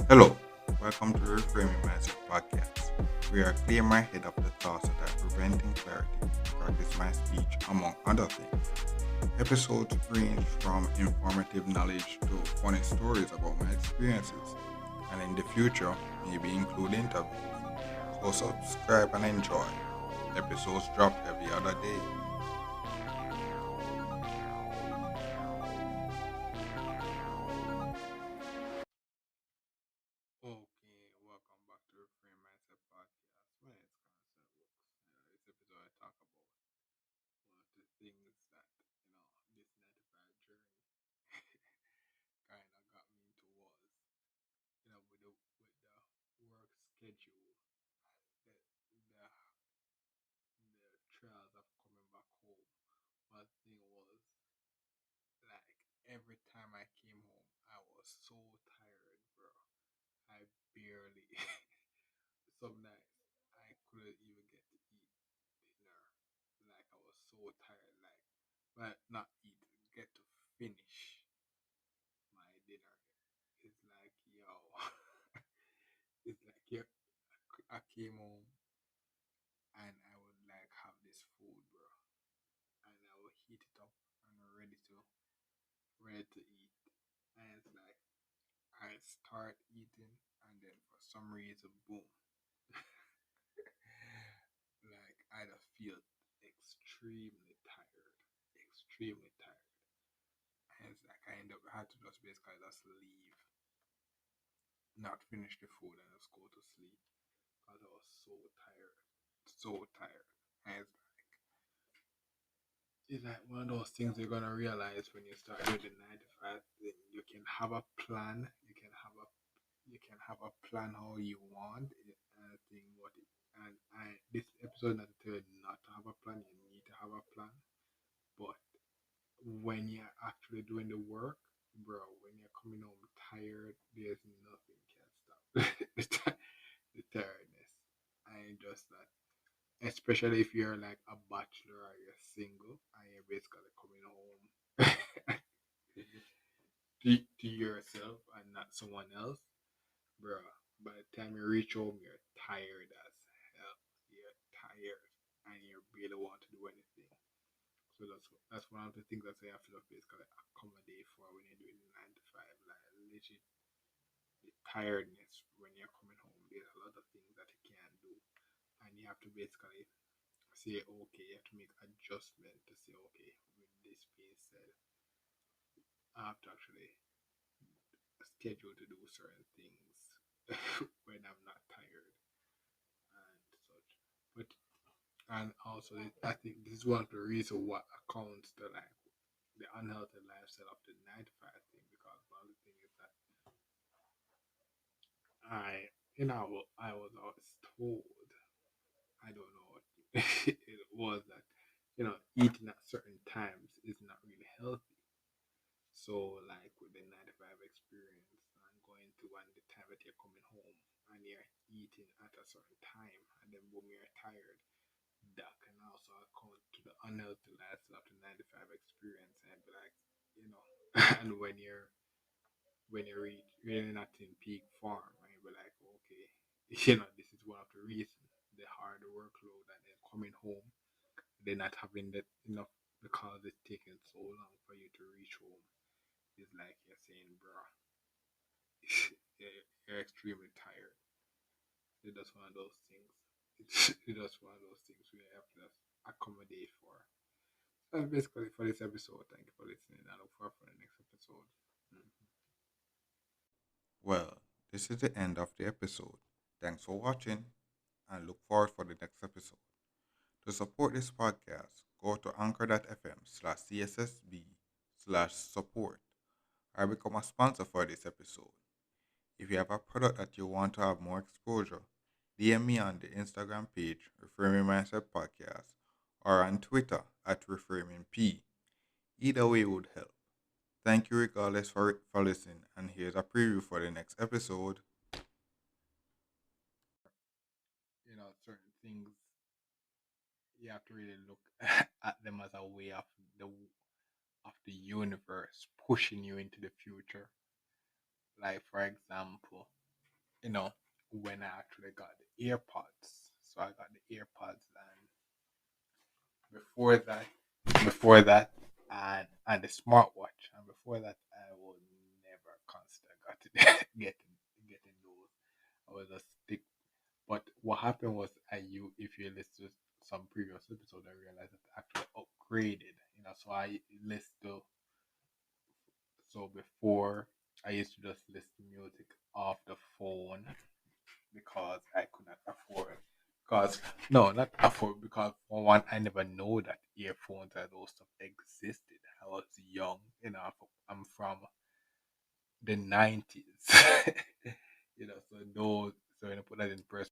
Hello, welcome to the Reframing Mindset podcast. We are clear my head of the thoughts that are preventing clarity, practice my speech, among other things. Episodes range from informative knowledge to funny stories about my experiences, and in the future, maybe include interviews. So subscribe and enjoy. Episodes drop every other day. Okay, welcome back to Reframe Mindset podcast. Where it's concept works. This episode I talk about one of the things that this 9 to 5 journey kind of got me into was with the work schedule, the the trials of coming back home. One thing was like every time I came home, I was so tired, bro. I barely some nights I couldn't even get to eat dinner. Like I was so tired, like but not eat, get to finish my dinner. It's like yo, it's like yeah, I came home and I would like have this food, bro, and I would heat it up and ready to eat, and it's like I start eating and then for some reason, boom, like I just feel extremely tired, extremely tired. And it's like I end up I had to just basically just leave, not finish the food and just go to sleep because I was so tired, so tired. And it's like one of those things you're gonna realize when you start doing the 9 to 5 thing. You can have a plan. You can have a plan how you want it, and I think what it, and I this episode not to tell you not to have a plan. You need to have a plan, but when you're actually doing the work, bro, when you're coming home tired, there's nothing can stop the tiredness. I just that, especially if you're like a bachelor or you're single and you're basically coming home to yourself and not someone else, bro. By the time you reach home, you're tired as hell. You're tired and you really want to do anything. So that's one of the things that I have to basically accommodate for when you're doing 9 to 5. Like legit the tiredness when you're coming home. There's a lot of things that you can't do, and you have to basically say okay. You have to make adjustment to say okay. With this being said, I have to actually schedule to do certain things when I'm not tired and such. But and also I think this is one of the reasons what accounts to like the unhealthy lifestyle of the 9 to 5 thing, because one of the things is that I was always told, I don't know what it was, that eating at certain times is not really healthy. So like with the 9 to 5 experience and going to when the time that you're coming home and you're eating at a certain time and then boom you're tired, that can also account to the unhealthy lifestyle of the 9 to 5 experience, and be like, you know, and when you're really not in peak form, and you be like, okay, this is one of the reasons, the hard workload, and then coming home, they're not having that enough because it's taking so long for you to reach home. It's like you're saying, bro, you're extremely tired. It's just one of those things. It's just one of those things we have to just accommodate for. That's basically for this episode. Thank you for listening. I look forward for the next episode. Mhm. Well, this is the end of the episode. Thanks for watching and look forward for the next episode. To support this podcast, go to anchor.fm/cssb/support or become a sponsor for this episode. If you have a product that you want to have more exposure, DM me on the Instagram page, Reframing Mindset Podcast, or on Twitter at ReframingP. Either way would help. Thank you regardless for listening, and here's a preview for the next episode. Certain things, you have to really look at them as a way of the universe pushing you into the future. Like for example, you know, when I actually got the AirPods. So I got the AirPods, and before that before that and the smartwatch, and before that I would never consider getting those. I was just stick. But what happened was, if you listen to some previous episode, I realized that I actually upgraded. So I listened to so before I used to just listen to music off the phone because I could not afford. Because no, not afford. Because for one, I never know that earphones and those stuff existed. I was young. I'm from the 90s. So those. So when I put that in perspective.